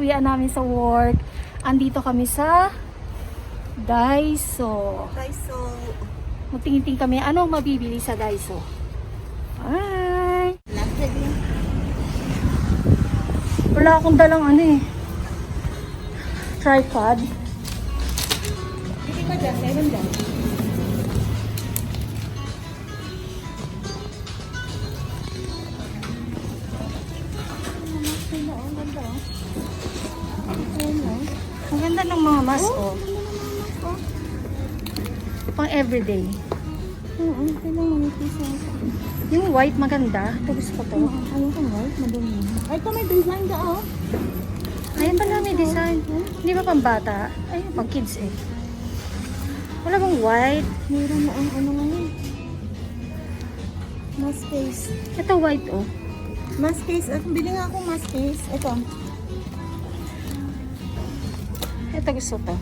uwian namin sa work. Andito kami sa Daiso. Magtingin-tingin kami ano mabibili sa Daiso. Ay! Wala akong dalang ano eh. Tripod. Hindi pa dyan, meron dyan. Ang ganda ng mga mask oh. Pang everyday. Oo, kailangan manipis na. Yung white maganda. Ito gusto ko to. Ayun kang white, madumi. Ay, ito may design ka oh. Ayan pala may design. Hindi ba pang bata? Ay, pang kids eh. Wala bang white? Meron na ang ano ngayon. Mask case. Ito white oh. Mask case. Bili nga ako mask case. Ito. Ito gusto to.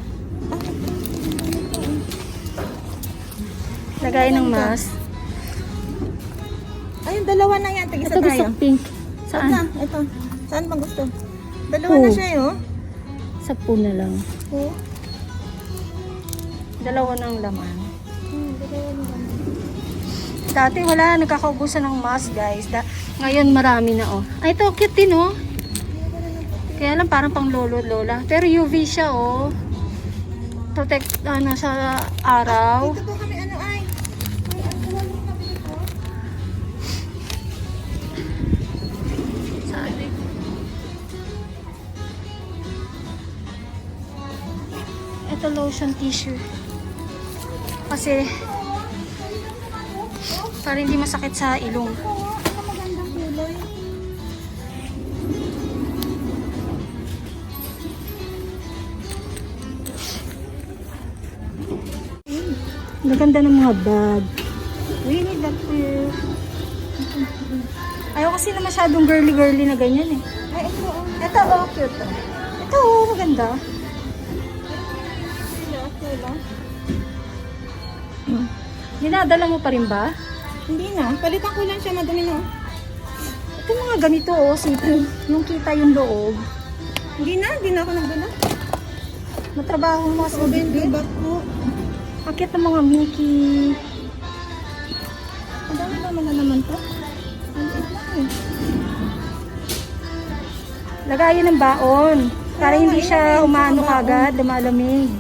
Lagay ng mask. Ayun, dalawa na yan. Tig-isa Ito gusto tayo. pink. Ito. Saan? Ito. Saan bang gusto? Dalawa na siya eh, oh. 10 na lang. Oo. Dalawa ng laman. Dalawa na lang. Dati wala, nagkakaubusan ng mask guys. Ngayon marami na oh. Ay, ito cute din oh. Kaya lang parang pang lolo-lola. Pero UV siya oh. Protect sa araw. Dito po kami ano ay. Ay, ano wala kami dito. Saan eh? Ito lotion tissue. Kasi para hindi masakit sa ilong. Oo, ano magandang kulay. Maganda ng mga bag. We need that too. Ayaw kasi na masyadong girly-girly na ganyan eh. Ay, ito oh. Ito oh, cute oh. Ito oh, maganda. Sila. Dinadala mo pa rin ba? Hindi na. Palitan ko lang siya. Madumi na. Ito mga ganito oh, simple. Yung kita yung loob. Hindi na ako nagdala. Matrabaho mo sa Bibig. bibig. Back po. Akit ng mga Mickey. Ang dami naman na naman to. Ang ito lang eh. Lagayan ng baon. Para hindi siya umano agad, lumalamig.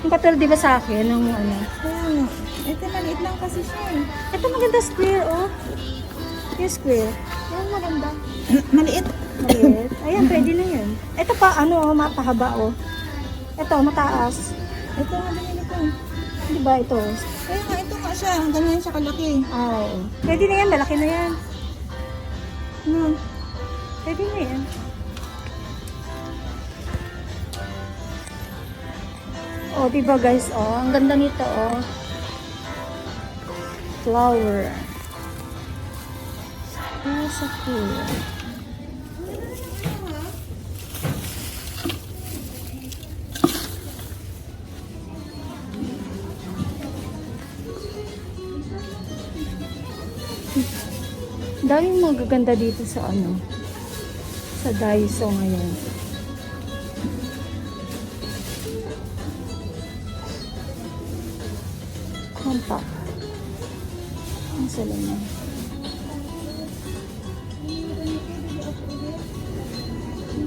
Yung katulad di ba sa akin, ng ano. Kaya nga. Ito maliit lang kasi siya eh. Ito maganda square oh. Yung square. Yung maganda. Maliit. Maliit. Ayan, pwede na yan. Ito pa, ano oh, mapahaba oh. Ito, mataas. Ito nga din ito. Di ba ito? Kaya nga ito nga siya. Ganyan siya kalaki. Ah, oo. Pwede na yan, malaki na yan. Hmm. Pwede na yan. Oh, diba guys, oh, ang ganda nito, oh. Flower. Ah, so cool. Daming magaganda dito sa ano, sa Daiso ngayon. Compact. Ang salamin.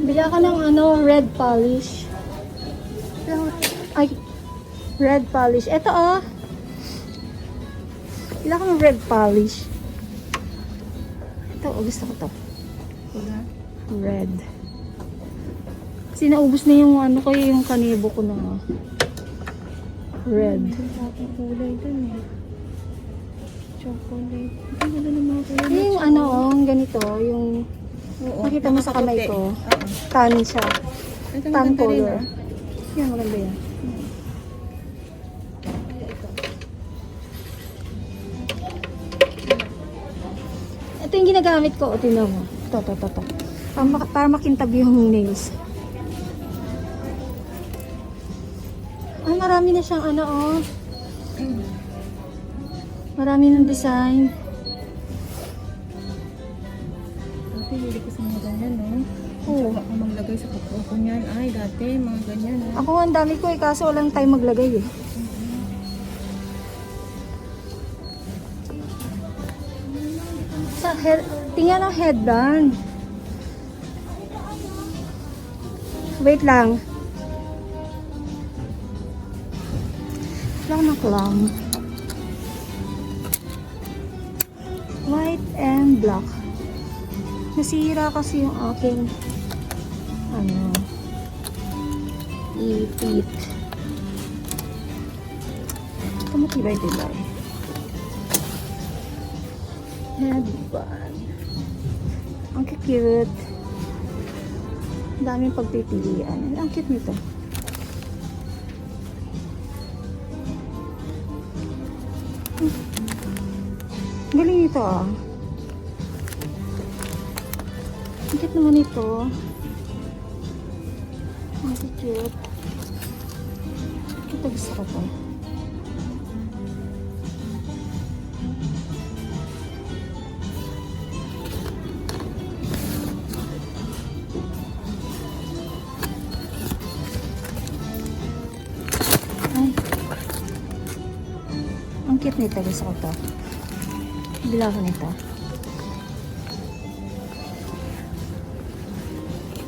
Bila ka ng ano, red polish. Ay, red polish. Ito oh. Bila ka ng red polish. Ito, oh, gusto ko to. Red. Kasi naubos na yung ano ko, yung kanebo ko na red. Ang kulay dun eh. Chocolate. Ang ganda ng mga kulay. Yung ano, oh, yung ganito, yung Oo. nakita mo sa kamay ko. Tan siya. Ito Tan maganda rin color. ah. Yan, maganda yan. Ito yung ginagamit ko. O, tingnan mo. Ito. Para makintab yung nails. Ay, marami na siyang ano, oh. Marami ng design. Ate, hindi ko sa mga ganyan, no? Oo. Tsaka ako maglagay sa kuko ko niyan. Ay, dati, mga ganyan. Ah. Ako ang dami ko eh, kaso walang time maglagay eh. Sa head, tingnan ang headband. Wait lang. Wala ko ng clown. White and black. Nasira kasi yung aking ipit. Ito matibay-tibay. Headband. Ang cute. Ang daming pagpipilian. Ang cute nito. Galing ito ah. Ang cute naman ito. Ang cute. Ito gusto ko to. Ay. Ang cute nito. Gusto ko to. Bila ko nito.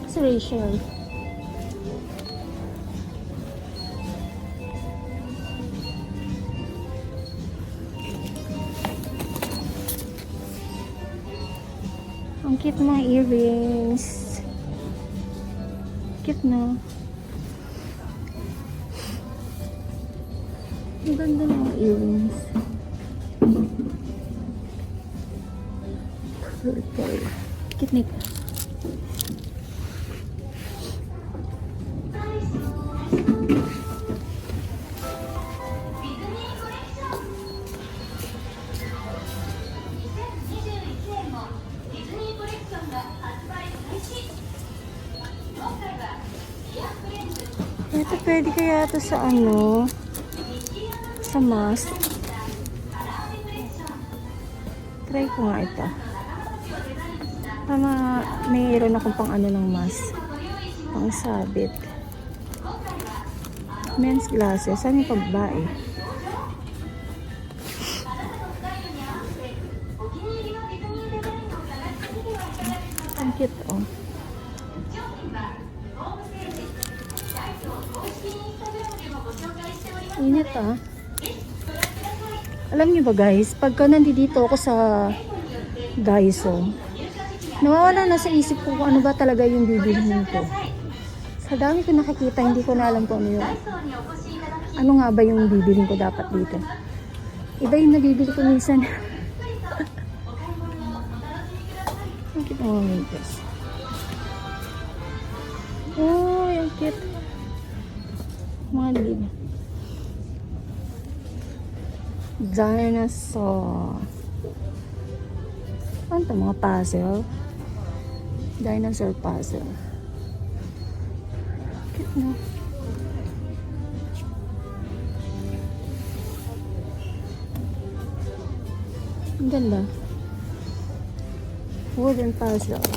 Sa Rachel. Ang cute mga earrings. Cute na. Ang ganda ng mga earrings. Purple. Cute nito. Ito pwede kaya ito sa sa mask. Try ko nga ito. Tama, mayroon akong pang ng mask. Pang sabit. Men's glasses. Saan yung pagbae? Ang cute oh. Init ah. Alam niyo ba guys, pagka nandito ako sa Daiso, nawawala na sa isip ko kung ano ba talaga yung bibilhin ko. Sa dami ko nakikita, hindi ko na alam kung ano yung ano nga ba yung bibilhin ko dapat dito. Iba yung nabibili ko minsan. Ang cute mga mintes. Oh, yung cute. Mga lid. Dinosaur. Ano ito? Mga puzzle? Dinosaur puzzle. Cute na. Ang ganda. Wooden puzzle.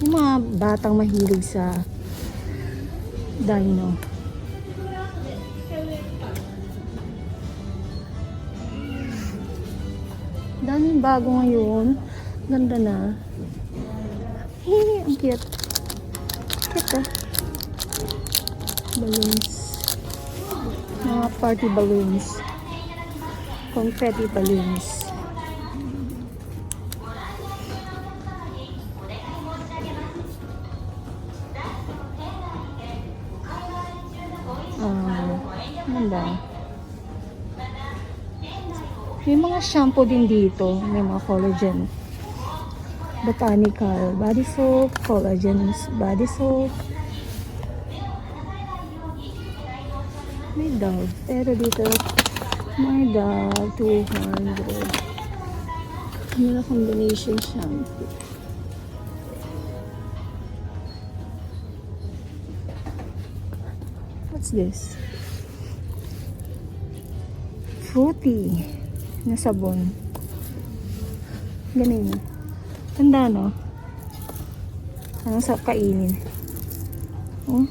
Yung mga batang mahilig sa dino. Daming bago ngayon. Ganda na. Hey, ang cute. Cute ah. Balloons. Mga party balloons. Confetti balloons. Ganda. May mga shampoo din dito. May mga collagen. Botanical body soap. Collagen body soap. May Dove. Pero dito, may Dove 200. May combination shampoo. What's this? Fruity na sabon. Ganun yun. Tanda, no? Anong sa kainin? Oh.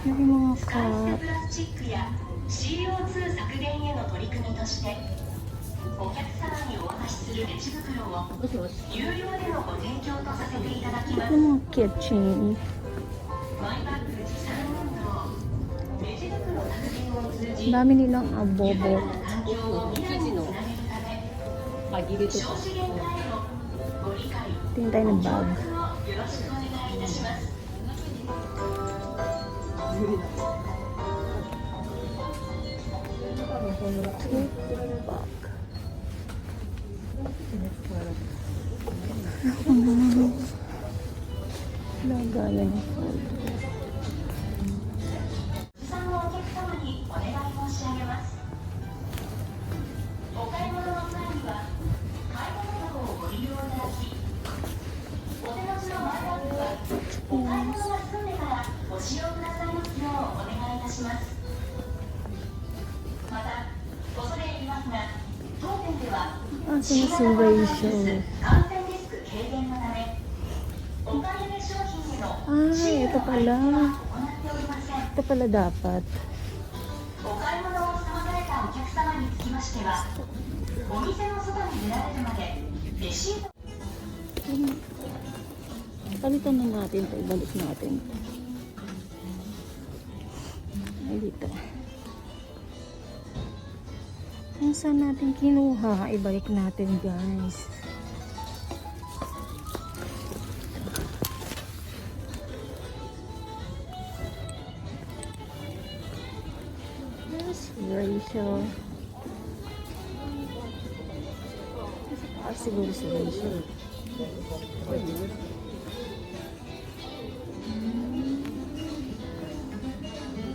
Yung mga cup. CO2 削減への取り組みとしてお客様にお渡しするレジ袋を有料でのご提供とさせていただきます。 Yung mga kitchen. マイバッグ持参運動レジ袋削減を通じ Ang dami nilang abobo. 環境を未来につなげるため少子限界をご理解 Tingin tayo ng bag. をよろしくお願いいたします。 Bag. Lagayan ng food. 持参のお客様にお願い申し上げます。お買い物の際には買い物箱をご利用いただき、お手持ちのマイバッグはお買い物が済んでからご使用くださいますようお願いいたします。また、恐れ入りますが、当店では Ah, 新型コロナウイルス ratio. 感染リスク軽減のため、お買い上げ商品への Ay, ito 配布 pala. は行っておりません。 Ito pala dapat. お買い物を済まされたお客様につきましては、お店の外に出られるまでレシート Palitan na natin ito. Ibalik natin. Ay, dito. Kung saan natin kinuha, ibalik natin, guys. Yes, Rachel. Siguro si Rachel.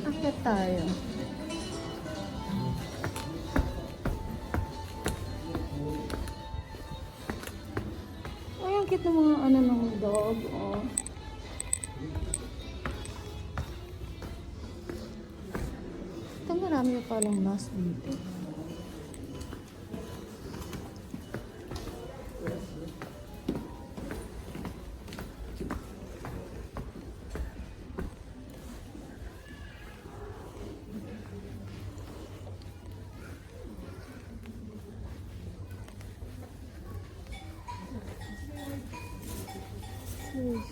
Akit tayo. Ay, ang cute ng mga ano ng dog. Oh. Ito marami palang mask dito.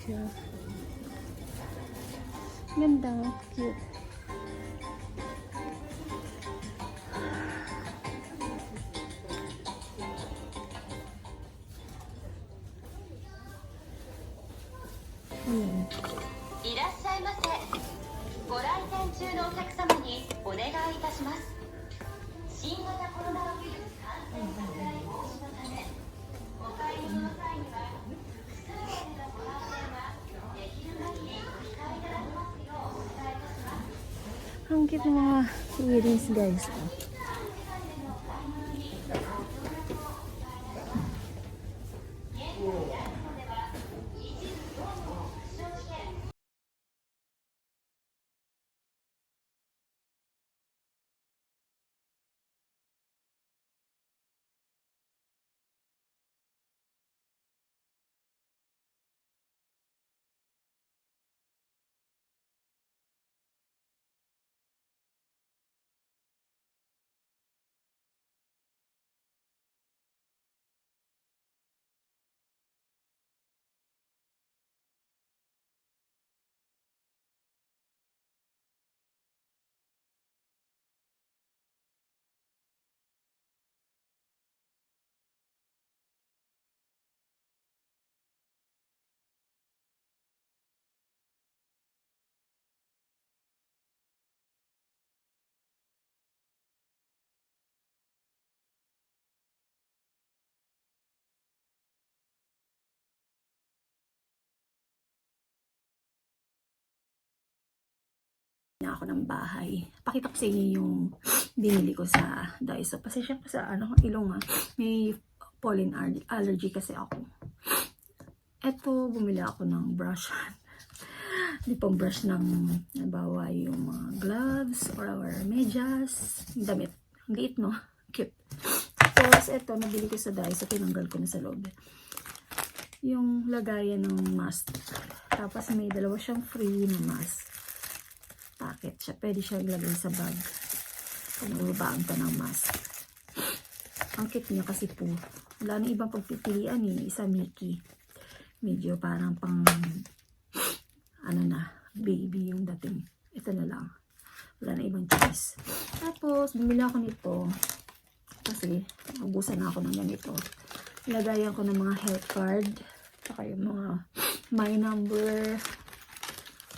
Siya. Ganda, cute. Ayan. いらっしゃいませ。ご来店中のお客様にお願いいたします。新型コロナウイルス感染拡大防止のため、お買い物の際には複数名でのご来店はできる限りお控えいただきますようお願いいたします。 Ang cute ng mga earrings, guys. Na ako ng bahay. Pakita ko sa inyo yung binili ko sa Daiso. Pasensya ko sa ilong ha. May pollen allergy kasi ako. Eto, bumili ako ng brush. Di pang brush ng, nabawa yung mga gloves or medyas. Damit. Ang liit, no? Cute. Tapos, eto, nabili ko sa Daiso. Tinanggal ko na sa loob. Yung lagayan ng mask. Tapos, may dalawa siyang free na mask. Packet siya. Pwede siya ilagay sa bag. Kung nababaan ka ng mask. Ang cute niya kasi po. Wala na ibang pagpipilian eh. Isa Mickey. Medyo parang pang ano na, baby yung dating. Ito na lang. Wala na ibang choice. Tapos, bumili ako nito. Kasi, ubusan na ako ng ganito. Ilagayan ko ng mga health card. Saka yung mga my number.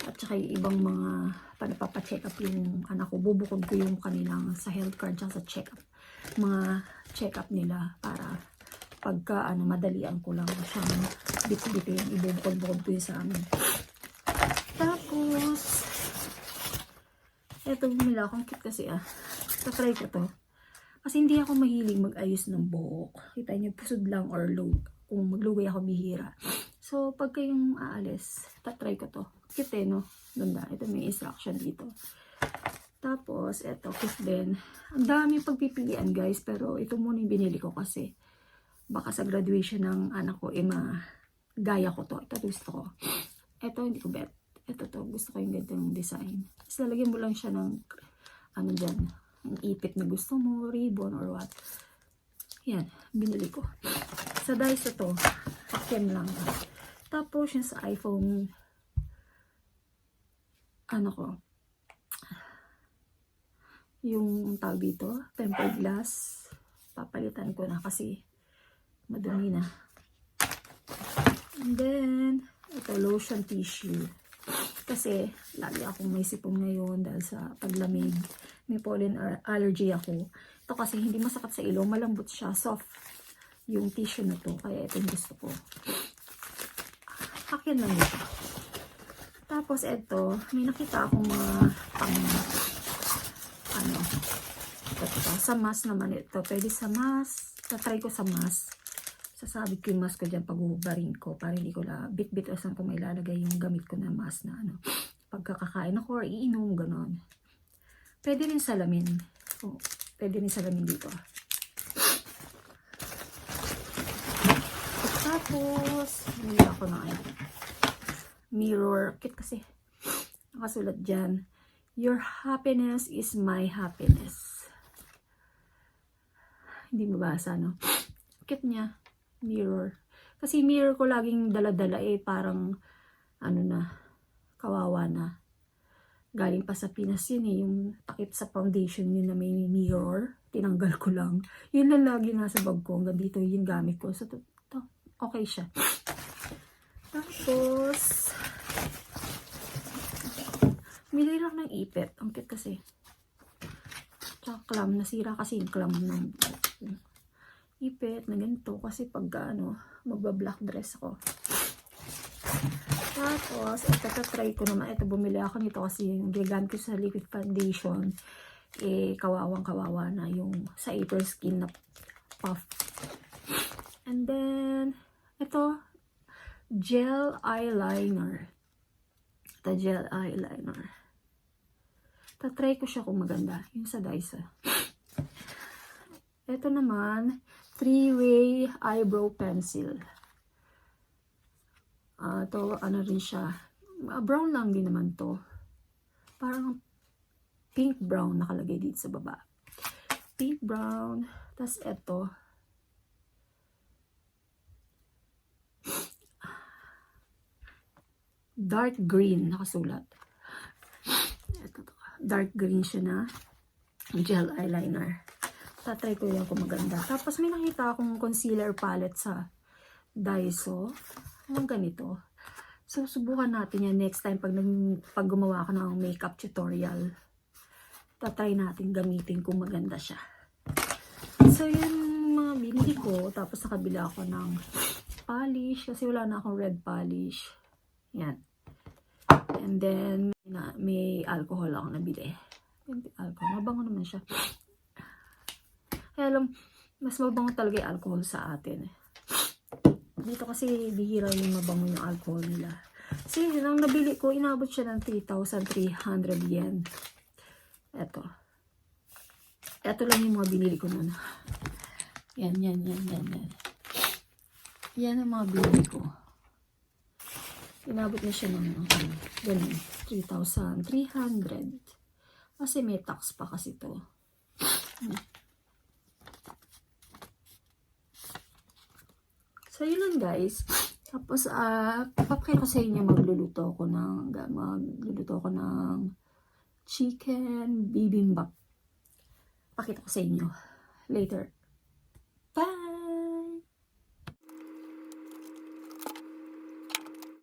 At saka yung ibang mga panapapacheck up yung anak ko. Bubukod ko yung kanilang sa health card at sa check up. Mga check up nila para pagka madalian ko lang siyang bit-bitin, ibubukod-bukod ko yun sa amin. Tapos, eto bumili ako. Ang cute kasi Tatry ko to. Kasi hindi ako mahilig mag-ayos ng buhok. Kita niyo, pusod lang or low. Kung maglugay ako, bihira. So, pagka yung aalis, tatry ko to. Cute no? Ganda. Ito may instruction dito. Tapos, eto, cute din. Ang dami pagpipilian guys, pero ito muna yung binili ko kasi baka sa graduation ng anak ko, gaya ko to. Ito gusto ko. Ito hindi ko bet. Ito to. Gusto ko yung ganitong design. Tapos lalagyan mo lang siya ng dyan. Ang ipit na gusto mo, ribbon or what. Yan. Binili ko. Sa Daiso to. Pakyan lang. Tapos yung sa iPhone yung tawag dito, tempered glass. Papalitan ko na kasi madumi na. And then, ito, lotion tissue. Kasi, lagi akong may sipon ngayon dahil sa paglamig. May pollen allergy ako. Ito kasi, hindi masakit sa ilong. Malambot siya. Soft yung tissue na to. Kaya ito yung gusto ko. Hakyan lang ito. Tapos, ito, may nakita akong mga sa mask naman ito. Pwede sa mask. Tatry ko sa mask. Sasabit ko yung mask ko dyan pag uhubarin ko para hindi ko bit-bit o saan ko may lalagay yung gamit ko na mask na pagkakakain ako or iinom, ganon. Pwede rin salamin. Pwede rin salamin dito. Tapos, hindi ako na mirror. Kit kasi nakasulat dyan, your happiness is my happiness. Hindi mabasa, no? Kit niya. Mirror. Kasi mirror ko laging dala-dala parang kawawa na. Galing pa sa Pinas yun yung takip sa foundation yun na may mirror. Tinanggal ko lang. Yun lang lagi nasa bag ko. Hanggang dito yung gamit ko. So, okay siya. Tapos, bili lang ng ipit. Ang cute kasi. Tsaka clam. Nasira kasi yung clam ng ipit na ganito kasi pagka magba-black dress ako. Tapos ito try ko naman, ito bumili ako nito kasi yung ginagamit ko sa liquid foundation kawawang-kawawa na yung sa April Skin na puff. And then ito gel eyeliner. Ito gel eyeliner. Tatry ko siya kung maganda yung sa Daiso. Ito naman 3-way eyebrow pencil. Ito, rin siya. Brown lang din naman to. Parang pink brown nakalagay dito sa baba. Pink brown. Tapos ito. Dark green nakasulat. Ito to. Dark green siya na gel eyeliner. Tatry ko yan kung maganda. Tapos may nakita akong concealer palette sa Daiso. Ang ganito. So, subukan natin yan next time pag gumawa ako ng makeup tutorial. Tatry natin gamitin kung maganda siya. So, yun mga binili ko. Tapos nakabila ako ng polish. Kasi wala na akong red polish. Yan. And then, may alcohol ako nabili. Alcohol. Mabango naman siya. Kaya lang, mas mabango talaga yung alcohol sa atin. Dito kasi bihira yung mabango yung alcohol nila. See, nang nabili ko, inabot siya ng 3,300 yen. Eto. Eto lang yung mga binili ko nun. Yan. Yan ang mga binili ko. Inabot na siya ng ganun, 3,300. Kasi may tax pa kasi to. So, yun lang guys. Tapos, papakita ko sa inyo, magluluto ako ng chicken bibimbap. Pakita ko sa inyo later.